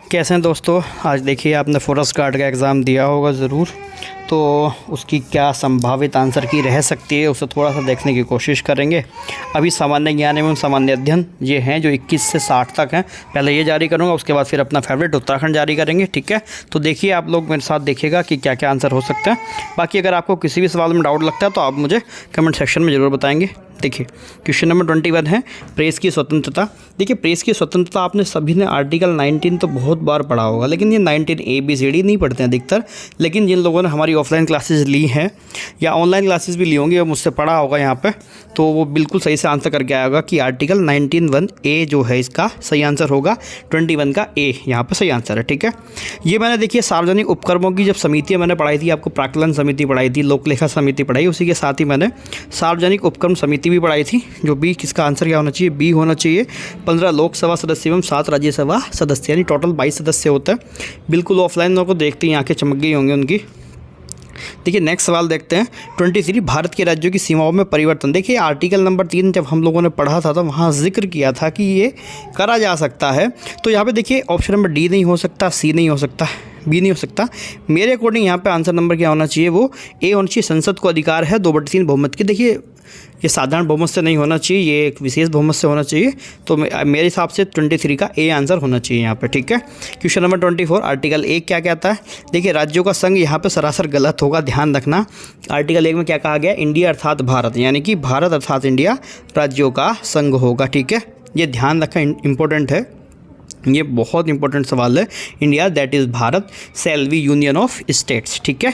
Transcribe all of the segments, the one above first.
कैसे हैं दोस्तों। आज देखिए आपने फॉरेस्ट गार्ड का एग्ज़ाम दिया होगा ज़रूर, तो उसकी क्या संभावित आंसर की रह सकती है उसे थोड़ा सा देखने की कोशिश करेंगे। अभी सामान्य ज्ञान एवं सामान्य अध्ययन ये हैं जो 21 से 60 तक हैं। पहले ये जारी करूँगा, उसके बाद फिर अपना फेवरेट उत्तराखंड जारी करेंगे। ठीक है, तो देखिए आप लोग मेरे साथ देखिएगा कि क्या क्या आंसर हो सकते हैं। बाकी अगर आपको किसी भी सवाल में डाउट लगता है तो आप मुझे कमेंट सेक्शन में ज़रूर बताएंगे। देखिए क्वेश्चन नंबर 21 है प्रेस की स्वतंत्रता। देखिए प्रेस की स्वतंत्रता आपने सभी ने आर्टिकल 19 तो बहुत बार पढ़ा होगा, लेकिन ये 19 ABCD नहीं पढ़ते हैं अधिकतर। लेकिन जिन लोगों ने हमारी ऑफलाइन क्लासेस ली हैं या ऑनलाइन क्लासेस भी ली होंगी और मुझसे पढ़ा होगा यहाँ पे, तो वो बिल्कुल सही से आंसर करके आया होगा कि आर्टिकल 19(1)A जो है इसका सही आंसर होगा। 21 का A यहाँ पर सही आंसर है। ठीक है, ये मैंने देखिए सार्वजनिक उपक्रमों की जब समितियाँ मैंने पढ़ाई थी, आपको प्राक्कलन समिति पढ़ाई थी, लोकलेखा समिति पढ़ाई, उसी के साथ ही मैंने सार्वजनिक उपक्रम समिति भी पढ़ाई थी। जो बी, किसका आंसर क्या होना चाहिए? बी होना चाहिए। 15 लोकसभा सदस्य एवं 7 राज्यसभा सदस्य, यानी टोटल 22 सदस्य होता है। बिल्कुल ऑफलाइन लोगों को देखते ही आंखें चमक गई होंगी उनकी। देखिए नेक्स्ट सवाल देखते हैं 23 भारत के राज्यों की सीमाओं में परिवर्तन। देखिए आर्टिकल नंबर 3 जब हम लोगों ने पढ़ा था तो वहाँ जिक्र किया था कि ये करा जा सकता है। तो यहाँ पे देखिए ऑप्शन नंबर डी नहीं हो सकता, सी नहीं हो सकता, बी नहीं हो सकता। मेरे अकॉर्डिंग यहाँ पे आंसर नंबर क्या होना चाहिए? वो ए होना चाहिए। संसद को अधिकार है 2/3 बहुमत की। देखिए ये साधारण बहुमत से नहीं होना चाहिए, ये एक विशेष बहुमत से होना चाहिए। तो मेरे हिसाब से 23 का ए आंसर होना चाहिए यहाँ पे। ठीक है, क्वेश्चन नंबर 24 आर्टिकल 1 क्या कहता है? देखिए राज्यों का संघ यहाँ पे सरासर गलत होगा, ध्यान रखना। आर्टिकल 1 में क्या कहा गया? इंडिया अर्थात भारत, यानी कि भारत अर्थात इंडिया राज्यों का संघ होगा। ठीक है, ये ध्यान रखा, इंपॉर्टेंट है, ये बहुत इंपॉर्टेंट सवाल है। India that is Bharat shall be union of states. ठीक है,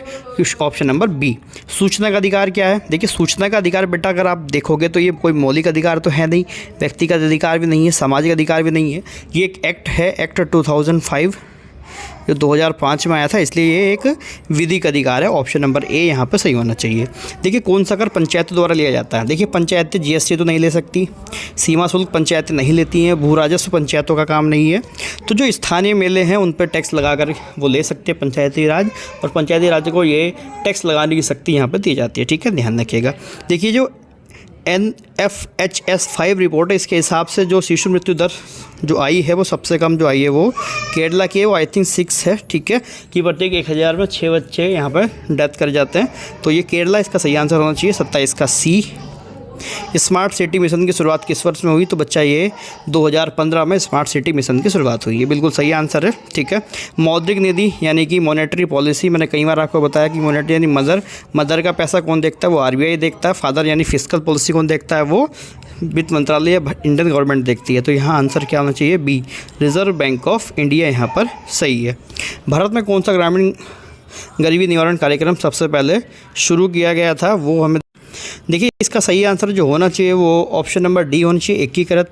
ऑप्शन नंबर बी। सूचना का अधिकार क्या है? देखिए सूचना का अधिकार बेटा अगर आप देखोगे तो ये कोई मौलिक अधिकार तो है नहीं, व्यक्तिगत अधिकार भी नहीं है, सामाजिक अधिकार भी नहीं है। ये एक एक्ट है, एक्ट 2005 जो 2005 में आया था, इसलिए ये एक विधिक अधिकार है। ऑप्शन नंबर ए यहाँ पर सही होना चाहिए। देखिए कौन सा कर पंचायतों द्वारा लिया जाता है? देखिए पंचायतें GST तो नहीं ले सकती, सीमा शुल्क पंचायतें नहीं लेती हैं, भू राजस्व पंचायतों का काम नहीं है। तो जो स्थानीय मेले हैं उन पर टैक्स लगा कर वो ले सकते हैं पंचायती राज, और पंचायती राज को ये टैक्स लगाने की शक्ति यहाँ पर दी जाती है। ठीक है, ध्यान रखिएगा। देखिए जो NFHS 5 रिपोर्ट है, इसके हिसाब से जो शिशु मृत्यु दर जो आई है वो सबसे कम जो आई है वो केरला की है, वो आई थिंक 6 है। ठीक है, कि प्रत्येक 1000 में 6 बच्चे यहाँ पर डेथ कर जाते हैं। तो ये केरला इसका सही आंसर होना चाहिए। 27 का सी। स्मार्ट सिटी मिशन की शुरुआत किस वर्ष में हुई? तो बच्चा ये 2015 में स्मार्ट सिटी मिशन की शुरुआत हुई है, बिल्कुल सही आंसर है। ठीक है, मौद्रिक नीति यानी कि मॉनेटरी पॉलिसी, मैंने कई बार आपको बताया कि मॉनेटरी यानी मदर का पैसा कौन देखता है? वो RBI देखता है। फादर यानी फिस्कल पॉलिसी कौन देखता है? वो वित्त मंत्रालय या इंडियन गवर्नमेंट देखती है। तो यहाँ आंसर क्या होना चाहिए? B, Reserve Bank of India यहाँ पर सही है। भारत में कौन सा ग्रामीण गरीबी निवारण कार्यक्रम सबसे पहले शुरू किया गया था? वो हमें देखिए इसका सही आंसर जो होना चाहिए वो ऑप्शन नंबर डी होना चाहिए। एकीकृत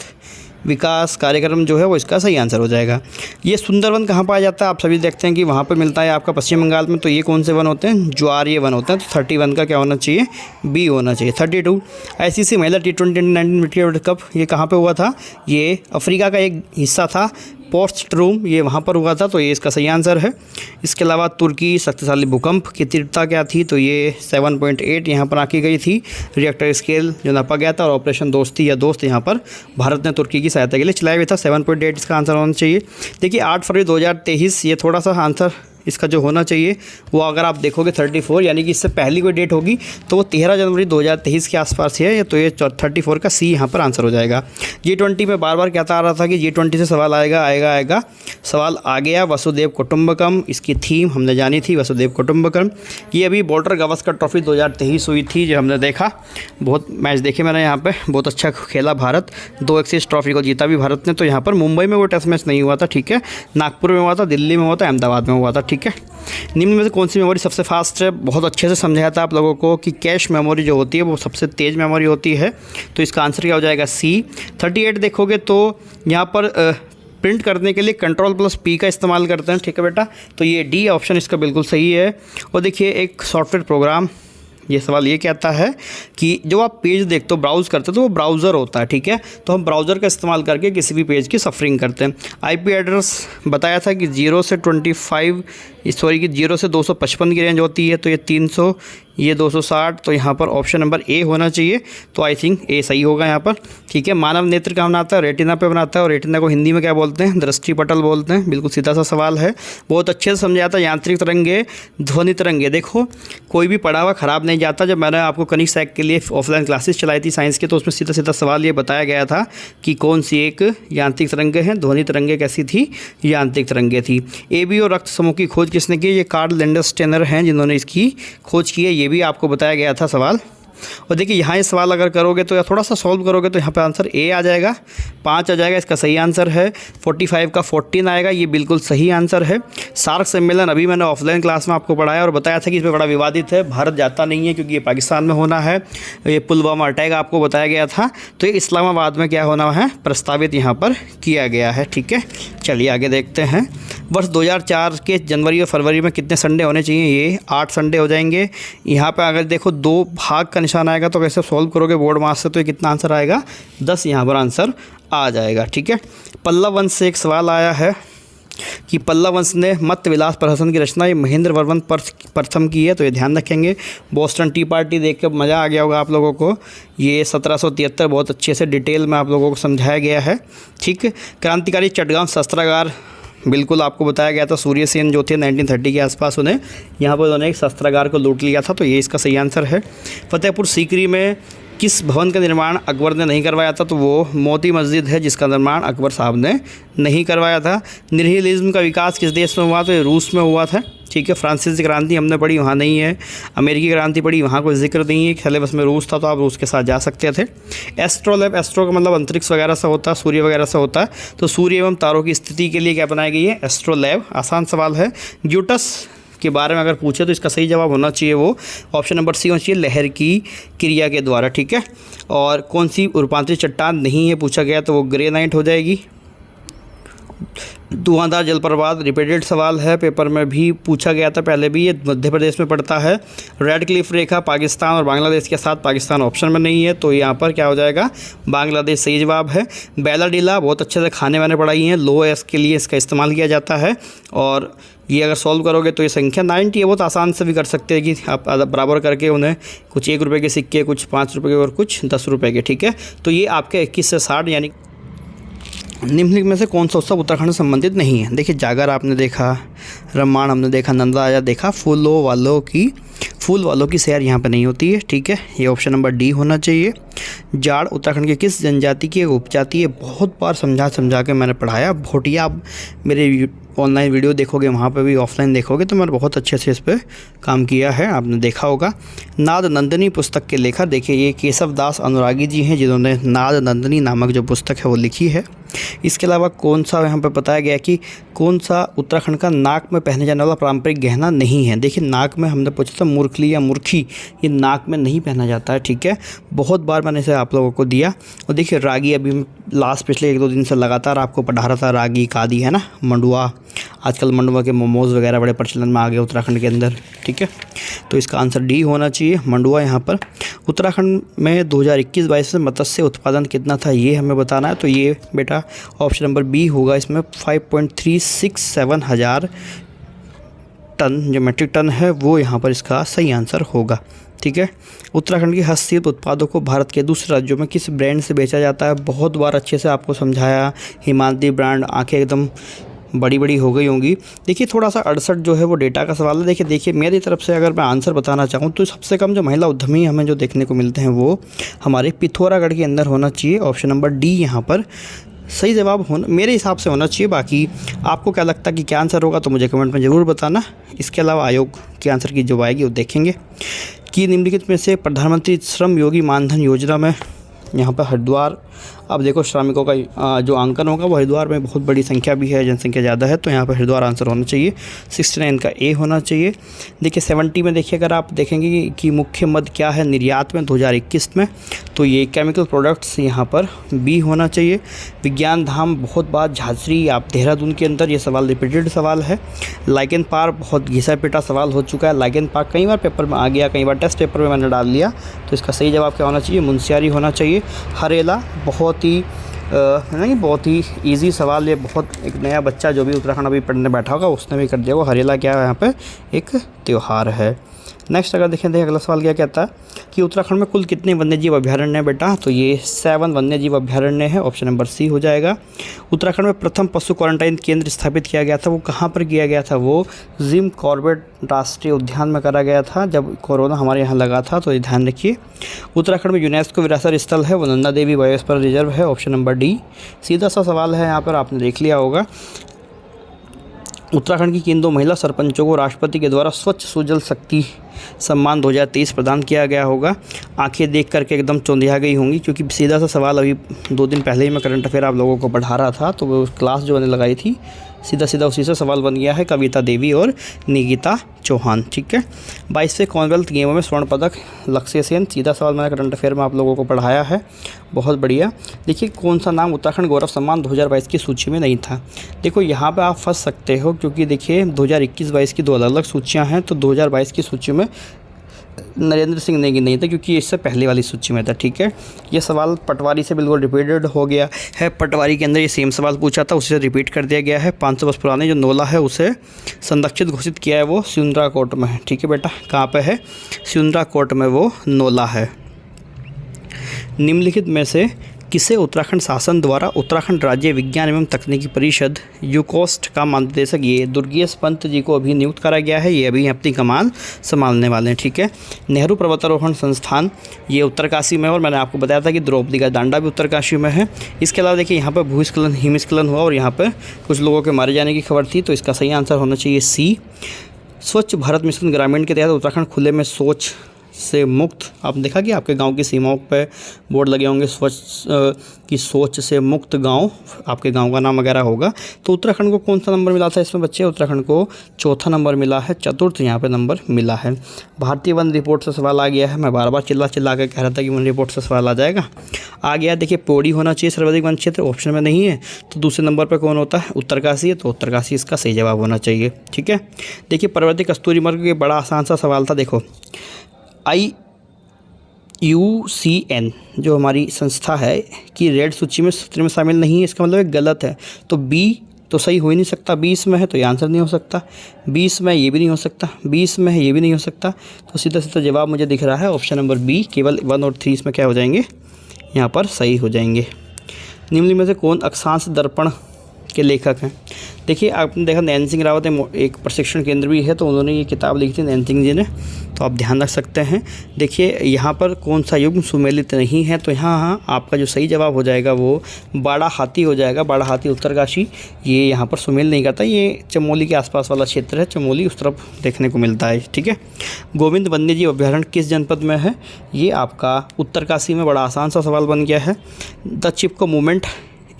विकास कार्यक्रम जो है वो इसका सही आंसर हो जाएगा। ये सुंदरवन कहाँ पाया जाता है? आप सभी देखते हैं कि वहाँ पर मिलता है आपका पश्चिम बंगाल में। तो ये कौन से वन होते हैं? ज्वारीय वन होते हैं। तो 31 का क्या होना चाहिए? बी होना चाहिए। 32 ICC महिला T20 19 वर्ल्ड कप ये कहाँ पे हुआ था? ये अफ्रीका का एक हिस्सा था, पोस्टरूम, ये वहाँ पर हुआ था। तो ये इसका सही आंसर है। इसके अलावा तुर्की शक्तिशाली भूकंप की तीव्रता क्या थी? तो ये 7.8 यहाँ पर आंकी गई थी। रिएक्टर स्केल जो नापा गया था, और ऑपरेशन दोस्ती या दोस्त यहाँ पर भारत ने तुर्की की सहायता के लिए चलाया गया था। 7.8 इसका आंसर होना चाहिए। देखिए 8 फरवरी 2023 ये थोड़ा सा आंसर इसका जो होना चाहिए वो अगर आप देखोगे 34, यानी कि इससे पहली कोई डेट होगी तो वो 13 जनवरी 2023 के आसपास है। तो ये 34 का सी यहाँ पर आंसर हो जाएगा। G20 में बार बार कहता आ रहा था कि G20 से सवाल आएगा। सवाल आ गया। वसुदेव कुटुंबकम इसकी थीम हमने जानी थी, वसुदेव कुटुंबकम। ये अभी बॉर्डर गावस्कर ट्रॉफी 2023 हुई थी जो हमने देखा, बहुत मैच देखे मैंने यहाँ पर, बहुत अच्छा खेला भारत। 2-1 से इस ट्रॉफी को जीता भी भारत ने। तो यहाँ पर मुंबई में वो टेस्ट मैच नहीं हुआ था। ठीक है, नागपुर में हुआ था, दिल्ली में हुआ था, अहमदाबाद में हुआ था। ठीक है, निम्न में से कौन सी मेमोरी सबसे फास्ट है? बहुत अच्छे से समझाया था आप लोगों को कि कैश मेमोरी जो होती है वो सबसे तेज़ मेमोरी होती है। तो इसका आंसर क्या हो जाएगा? सी। 38 देखोगे तो यहाँ पर प्रिंट करने के लिए Ctrl+P का इस्तेमाल करते हैं। ठीक है बेटा, तो ये डी ऑप्शन इसका बिल्कुल सही है। और देखिए एक सॉफ्टवेयर प्रोग्राम, ये सवाल ये कहता है कि जो आप पेज देखते हो, ब्राउज़ करते हो, तो वो ब्राउज़र होता है। ठीक है, तो हम ब्राउज़र का इस्तेमाल करके किसी भी पेज की सफरिंग करते हैं। IP एड्रेस बताया था कि 0 से 25 सॉरी कि 0 से 255 की रेंज होती है, तो ये 300, ये 260, तो यहाँ पर ऑप्शन नंबर ए होना चाहिए। तो आई थिंक ए सही होगा यहाँ पर, ठीक है। मानव नेत्र कहाँ बनाता है? रेटिना पे बनाता है, और रेटिना को हिंदी में क्या बोलते हैं? दृष्टि पटल बोलते हैं। बिल्कुल सीधा सा सवाल है, बहुत अच्छे से समझाया था। यांत्रिक तरंगे, ध्वनि तरंगे, देखो कोई भी पढ़ा हुआ ख़राब नहीं जाता। जब मैंने आपको कनिक सैक के लिए ऑफलाइन क्लासेस चलाई थी साइंस के, तो उसमें सीधा सीधा सवाल ये बताया गया था कि कौन सी एक यांत्रिक तरंगे हैं, ध्वनि तरंगे कैसी थी? यांत्रिक तरंगे थी। एबी और रक्त समूह की खोज किसने की? ये कार्ल लैंडरस्टेनर हैं जिन्होंने इसकी खोज की है। ये भी आपको बताया गया था सवाल। और देखिए यहाँ ये सवाल अगर करोगे तो या थोड़ा सा सॉल्व करोगे तो यहाँ पे आंसर ए आ जाएगा, 5 आ जाएगा। इसका सही आंसर है 45 का 14 आएगा, ये बिल्कुल सही आंसर है। सार्क सम्मेलन अभी मैंने ऑफलाइन क्लास में आपको पढ़ाया और बताया था कि इसमें बड़ा विवादित है, भारत जाता नहीं है क्योंकि ये पाकिस्तान में होना है। ये पुलवामा अटैक आपको बताया गया था, तो ये इस्लामाबाद में क्या होना है? प्रस्तावित यहाँ पर किया गया है, ठीक है। चलिए आगे देखते हैं। वर्ष 2004 के जनवरी और फरवरी में कितने संडे होने चाहिए? ये 8 संडे हो जाएंगे। यहाँ पे अगर देखो 2 भाग का निशान आएगा तो कैसे सॉल्व करोगे बोर्ड मार्क्स से? तो ये कितना आंसर आएगा? 10 यहाँ पर आंसर आ जाएगा, ठीक है। पल्लव वंश से एक सवाल आया है कि पल्लव वंश ने मत्त विलास प्रहसन की रचना ये महेंद्र वर्मन प्रथम की है, तो ये ध्यान रखेंगे। बोस्टन टी पार्टी देख कर मज़ा आ गया होगा आप लोगों को। ये 1773 बहुत अच्छे से डिटेल में आप लोगों को समझाया गया है, ठीक। क्रांतिकारी चटगांव शस्त्रागार बिल्कुल आपको बताया गया था। सूर्य सेन जो थे 1930 के आसपास, उन्हें यहाँ पर उन्होंने एक शस्त्रागार को लूट लिया था, तो ये इसका सही आंसर है। फतेहपुर सीकरी में किस भवन का निर्माण अकबर ने नहीं करवाया था? तो वो मोती मस्जिद है जिसका निर्माण अकबर साहब ने नहीं करवाया था। निहिलिज्म का विकास किस देश में हुआ? तो ये रूस में हुआ था, ठीक है। फ्रांसीसी क्रांति हमने पढ़ी, वहाँ नहीं है। अमेरिकी क्रांति पढ़ी, वहाँ कोई जिक्र नहीं है। सिलेबस में रूस था तो आप रूस के साथ जा सकते थे। एस्ट्रोलैब, एस्ट्रो का मतलब अंतरिक्ष वगैरह से होता है, सूर्य वगैरह से होता है, तो सूर्य एवं तारों की स्थिति के लिए क्या बनाई गई है? एस्ट्रोलैब। आसान सवाल है। ग्यूटस के बारे में अगर पूछे तो इसका सही जवाब होना चाहिए वो ऑप्शन नंबर सी होना चाहिए, लहर की क्रिया के द्वारा, ठीक है। और कौन सी रूपांतरित चट्टान नहीं है पूछा गया, तो वो ग्रेनाइट हो जाएगी। धुआंधार जलप्रपात रिपीटेड सवाल है, पेपर में भी पूछा गया था पहले भी, ये मध्य प्रदेश में पड़ता है। रेड क्लिफ रेखा पाकिस्तान और बांग्लादेश के साथ, पाकिस्तान ऑप्शन में नहीं है, तो यहाँ पर क्या हो जाएगा? बांग्लादेश सही जवाब है। बैलाडीला बहुत अच्छे से खाने वाने पढ़ाई हैं, लो एस के लिए इसका इस्तेमाल किया जाता है। और ये अगर सॉल्व करोगे तो ये संख्या 90 है, बहुत आसान से भी कर सकते हैं कि आप बराबर करके उन्हें कुछ 1 रुपये के सिक्के, कुछ 5 रुपये के और कुछ 10 रुपये के, ठीक है। तो ये आपके 21 से 60 यानी निम्नलिखित में से कौन सा उत्सव उत्तराखंड से संबंधित नहीं है? देखिए जागर आपने देखा, रम्माण हमने देखा, नंदा आया देखा, फूल वालों की सैर यहाँ पे नहीं होती है, ठीक है। ये ऑप्शन नंबर डी होना चाहिए। जाड़ उत्तराखंड के किस जनजाति की एक उपजाति है? बहुत बार समझा के मैंने पढ़ाया। भोटिया, आप मेरे ऑनलाइन वीडियो देखोगे, वहाँ पे भी ऑफलाइन देखोगे तो मैंने बहुत अच्छे से इस पर काम किया है, आपने देखा होगा। नाद नंदिनी पुस्तक के लेखक देखिए ये केशव दास अनुरागी जी हैं जिन्होंने नाद नंदिनी नामक जो पुस्तक है वो लिखी है। इसके अलावा कौन सा यहाँ पे बताया गया कि कौन सा उत्तराखंड का नाक में पहने जाने वाला पारंपरिक गहना नहीं है? देखिए नाक में हमने पूछा था मुरखली या मुर्खी, ये नाक में नहीं पहना जाता है, ठीक है। बहुत बार मैंने इसे आप लोगों को दिया। और देखिए रागी, अभी लास्ट पिछले 1-2 दिन से लगातार आपको पढ़ा रहा था, रागी कादी है ना, मंडुआ। आजकल मंडुआ के मोमोज़ वगैरह बड़े प्रचलन में आ गए उत्तराखंड के अंदर, ठीक है। तो इसका आंसर डी होना चाहिए, मंडुआ। यहाँ पर उत्तराखंड में 2021-22 में मत्स्य उत्पादन कितना था ये हमें बताना है, तो ये बेटा ऑप्शन नंबर बी होगा। इसमें 5.367 हज़ार टन जो मेट्रिक टन है वो यहाँ पर इसका सही आंसर होगा, ठीक है। उत्तराखंड के हस्तशिल्प उत्पादों को भारत के दूसरे राज्यों में किस ब्रांड से बेचा जाता है? बहुत बार अच्छे से आपको समझाया। हिमालय ब्रांड, आंखें एकदम बड़ी बड़ी हो गई होंगी। देखिए थोड़ा सा 68 जो है वो डेटा का सवाल है। देखिए मेरी तरफ से अगर मैं आंसर बताना चाहूँ तो सबसे कम जो महिला उद्यमी हमें जो देखने को मिलते हैं वो हमारे पिथौरागढ़ के अंदर होना चाहिए। ऑप्शन नंबर डी यहाँ पर सही जवाब होना मेरे हिसाब से होना चाहिए। बाकी आपको क्या लगता है कि क्या आंसर होगा तो मुझे कमेंट में ज़रूर बताना। इसके अलावा आयोग के आंसर की जो आएगी वो देखेंगे कि निम्नलिखित में से प्रधानमंत्री श्रम योगी मानधन योजना में यहाँ पर हरिद्वार, अब देखो श्रमिकों का जो आंकन होगा वो हरिद्वार में बहुत बड़ी संख्या भी है, जनसंख्या ज़्यादा है, तो यहाँ पर हरिद्वार आंसर होना चाहिए। 69 का ए होना चाहिए। देखिए 70 में देखिए अगर आप देखेंगे कि मुख्य मद क्या है निर्यात में 2021 में, तो ये केमिकल प्रोडक्ट्स यहाँ पर बी होना चाहिए। विज्ञान धाम बहुत बार झांसी आप देहरादून के अंदर, ये सवाल रिपीटेड सवाल है। लाइकेन पार्क बहुत घिसा पिटा सवाल हो चुका है। लाइकेन पार्क कई बार पेपर में आ गया, कई बार टेस्ट पेपर में मैंने डाल लिया, तो इसका सही जवाब क्या होना चाहिए? मुंशियारी होना चाहिए। हरेला बहुत ही है ना, ये बहुत ही इजी सवाल, ये बहुत एक नया बच्चा जो भी उत्तराखंड अभी पढ़ने बैठा होगा उसने भी कर दिया होगा। हरेला क्या है यहाँ पे, एक त्यौहार है। नेक्स्ट अगर देखें अगला सवाल क्या कहता है कि उत्तराखंड में कुल कितने वन्यजीव अभ्यारण्य है बेटा, तो ये 7 वन्यजीव अभ्यारण्य है, ऑप्शन नंबर सी हो जाएगा। उत्तराखंड में प्रथम पशु क्वारंटाइन केंद्र स्थापित किया गया था, वो कहाँ पर किया गया था, वो जिम कॉर्बेट राष्ट्रीय उद्यान में करा गया था जब कोरोना हमारे यहाँ लगा था, तो ये ध्यान रखिए। उत्तराखंड में यूनेस्को विरासत स्थल है वो नंदा देवी बायोस्फीयर रिजर्व है, ऑप्शन नंबर डी। सीधा सा सवाल है यहाँ पर, आपने देख लिया होगा। उत्तराखंड की किन 2 महिला सरपंचों को राष्ट्रपति के द्वारा स्वच्छ सुजल शक्ति सम्मान 2023 प्रदान किया गया होगा। आंखें देख करके एकदम चौंधिया गई होंगी, क्योंकि सीधा सा सवाल अभी 2 दिन पहले ही मैं करंट अफेयर आप लोगों को पढ़ा रहा था, तो वो क्लास जो मैंने लगाई थी सीधा सीधा उसी से सवाल बन गया है। कविता देवी और निकिता चौहान, ठीक है। 22वें कॉमनवेल्थ गेमों में स्वर्ण पदक लक्ष्य सेन, सीधा सवाल मैंने करंट अफेयर में आप लोगों को पढ़ाया है, बहुत बढ़िया। देखिए कौन सा नाम उत्तराखंड गौरव सम्मान 2022 की सूची में नहीं था। देखो यहाँ पे आप फंस सकते हो, क्योंकि देखिए 2021-22 की 2 अलग अलग सूचियाँ हैं, तो 2022 की सूची में नरेंद्र सिंह नेगी नहीं था, क्योंकि इससे पहले वाली सूची में था, ठीक है। ये सवाल पटवारी से बिल्कुल रिपीटेड हो गया है, पटवारी के अंदर ये सेम सवाल पूछा था, उसे रिपीट कर दिया गया है। 500 वर्ष पुराने जो नोला है उसे संरक्षित घोषित किया है, वो सियुंद्रा कोट में है, ठीक है बेटा। कहाँ पे है, सियुंद्रा कोट में वो नोला है। निम्नलिखित में से किसे उत्तराखंड शासन द्वारा उत्तराखंड राज्य विज्ञान एवं तकनीकी परिषद यूकोस्ट का महानिदेशक ये दुर्गेश पंत जी को अभी नियुक्त करा गया है, ये अभी अपनी कमान संभालने वाले हैं, ठीक है। नेहरू पर्वतारोहण संस्थान ये उत्तरकाशी में है, और मैंने आपको बताया था कि द्रौपदी का दांडा भी उत्तरकाशी में है। इसके अलावा देखिए यहाँ पर भूस्खलन हिमस्खलन हुआ और यहाँ पर कुछ लोगों के मारे जाने की खबर थी, तो इसका सही आंसर होना चाहिए सी। स्वच्छ भारत मिशन ग्रामीण के तहत उत्तराखंड खुले में शौच से मुक्त, आपने देखा कि आपके गांव की सीमाओं पे बोर्ड लगे होंगे स्वच्छ की सोच से मुक्त गांव, आपके गांव का नाम वगैरह होगा। तो उत्तराखंड को कौन सा नंबर मिला था इसमें बच्चे, उत्तराखंड को 4था नंबर मिला है, 4th यहाँ पे नंबर मिला है। भारतीय वन रिपोर्ट से सवाल आ गया है, मैं बार बार चिल्ला चिल्ला के कह रहा था कि वन रिपोर्ट से सवाल आ जाएगा, आ गया। देखिए पौड़ी होना चाहिए सर्वाधिक वन क्षेत्र, ऑप्शन में नहीं है, तो दूसरे नंबर पर कौन होता है, उत्तरकाशी है, तो उत्तरकाशी इसका सही जवाब होना चाहिए, ठीक है। देखिए पर्वतीय कस्तूरी मृग के बड़ा आसान सा सवाल था, देखो IUCN जो हमारी संस्था है कि रेड सूची में सूत्र में शामिल नहीं है, इसका मतलब है गलत है, तो बी तो सही हो ही नहीं सकता, 20 में है तो ये आंसर नहीं हो सकता, 20 में ये भी नहीं हो सकता, 20 में है ये भी नहीं हो सकता, तो सीधा सीधा जवाब मुझे दिख रहा है ऑप्शन नंबर बी, केवल 1 और 3 इसमें क्या हो जाएंगे, यहाँ पर सही हो जाएंगे। निम्न में से कौन अक्षांश दर्पण के लेखक हैं, देखिए आपने देखा नैन सिंह रावत एक प्रशिक्षण केंद्र भी है, तो उन्होंने ये किताब लिखी थी नैन सिंह जी ने, तो आप ध्यान रख सकते हैं। देखिए यहाँ पर कौन सा युग्म सुमेलित नहीं है, तो यहाँ आपका जो सही जवाब हो जाएगा वो बाड़ा हाथी हो जाएगा, बाड़ा हाथी उत्तरकाशी, ये यहाँ पर सुमेल नहीं करता, ये चमोली के आसपास वाला क्षेत्र है, चमोली उस तरफ देखने को मिलता है, ठीक है। गोविंद वन्यजीव अभ्यारण्य किस जनपद में है, ये आपका उत्तरकाशी में, बड़ा आसान सा सवाल बन गया है। The Chipko movement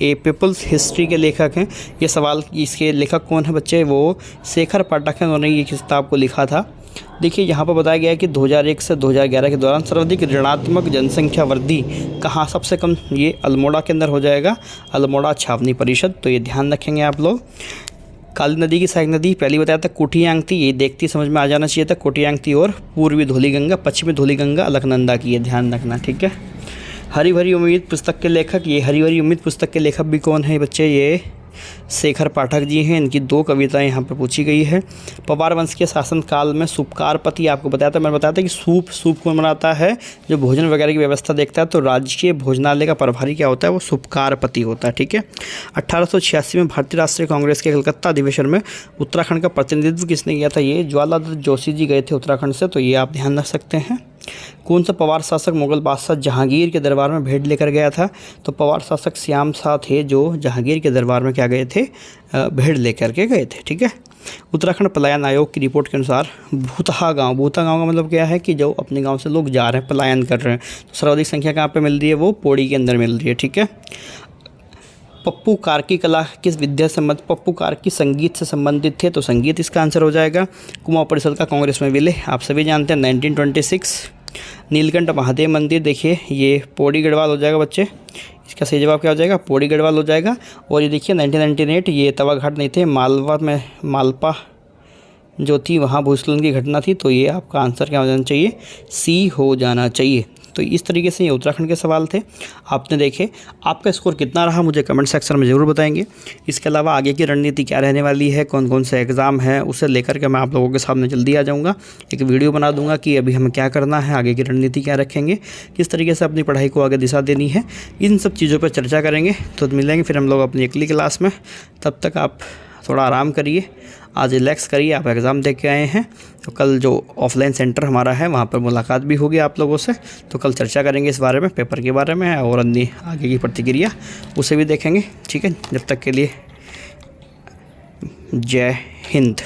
a people's history के लेखक हैं, ये सवाल इसके लेखक कौन है बच्चे, वो शेखर पाठक हैं, उन्होंने ये किताब को लिखा था। देखिए यहाँ पर बताया गया है कि 2001 से 2011 के दौरान सर्वाधिक ऋणात्मक जनसंख्या वृद्धि कहाँ, सबसे कम ये अल्मोड़ा के अंदर हो जाएगा, अल्मोड़ा छावनी परिषद, तो ये ध्यान रखेंगे आप लोग। काली नदी की सहायक नदी पहले बताया था कोटियांगती, ये देखती समझ में आ जाना चाहिए था, कोटियांगती और पूर्वी धौलीगंगा, पश्चिमी धौलीगंगा अलकनंदा की, ये ध्यान रखना, ठीक है। हरी भरी उम्मीद पुस्तक के लेखक, ये हरी भरी उम्मीद पुस्तक के लेखक भी कौन है बच्चे, ये शेखर पाठक जी हैं, इनकी 2 कविताएं यहाँ पर पूछी गई है। पवार वंश के शासनकाल में सूपकारपति, आपको बताया था, मैंने बताया था कि सूप कौन बनाता है, जो भोजन वगैरह की व्यवस्था देखता है, तो राजकीय भोजनालय का प्रभारी क्या होता है, वो सूपकारपति होता है, ठीक है। 1886 में भारतीय राष्ट्रीय कांग्रेस के कलकत्ता अधिवेशन में उत्तराखंड का प्रतिनिधित्व किसने किया था, ये ज्वालादत्त जोशी जी गए थे उत्तराखंड से, तो ये आप ध्यान रख सकते हैं। कौन सा पवार शासक मुगल बादशाह जहांगीर के दरबार में भेंट लेकर गया था, तो पवार शासक श्याम शाह थे जो जहांगीर के दरबार में क्या गए थे, भेंट लेकर के गए थे, ठीक है। उत्तराखंड पलायन आयोग की रिपोर्ट के अनुसार भूतहा गांव का मतलब क्या है कि जो अपने गांव से लोग जा रहे हैं, पलायन कर रहे हैं, तो सर्वाधिक संख्या कहाँ पे मिल रही है, वो पौड़ी के अंदर मिल रही है, ठीक है। पप्पू कार्की कला किस विद्या से संबंधित, पप्पू कार्की संगीत से संबंधित थे, तो संगीत इसका आंसर हो जाएगा। कुमाऊं परिषद का कांग्रेस में विलय आप सभी जानते हैं 1926। नीलकंठ महादेव मंदिर देखिए ये पौड़ी गढ़वाल हो जाएगा बच्चे, इसका सही जवाब क्या हो जाएगा, पौड़ी गढ़वाल हो जाएगा। और ये देखिए 1998 ये तवा घाट नहीं थे, मालवा में मालपा जो थी वहाँ भूस्खलन की घटना थी, तो ये आपका आंसर क्या हो जाना चाहिए, सी हो जाना चाहिए। तो इस तरीके से ये उत्तराखंड के सवाल थे, आपने देखे। आपका स्कोर कितना रहा मुझे कमेंट सेक्शन में ज़रूर बताएंगे। इसके अलावा आगे की रणनीति क्या रहने वाली है, कौन कौन से एग्ज़ाम हैं, उसे लेकर के मैं आप लोगों के सामने जल्दी आ जाऊँगा। एक वीडियो बना दूँगा कि अभी हमें क्या करना है, आगे की रणनीति क्या रखेंगे, किस तरीके से अपनी पढ़ाई को आगे दिशा देनी है, इन सब चीज़ों पर चर्चा करेंगे। तो मिलेंगे फिर हम लोग अपनी अगली क्लास में। तब तक आप थोड़ा आराम करिए, आज रिलैक्स करिए। आप एग्ज़ाम दे के आए हैं, तो कल जो ऑफलाइन सेंटर हमारा है वहाँ पर मुलाकात भी होगी आप लोगों से। तो कल चर्चा करेंगे इस बारे में, पेपर के बारे में, और अन्य आगे की प्रतिक्रिया उसे भी देखेंगे। ठीक है, जब तक के लिए जय हिंद।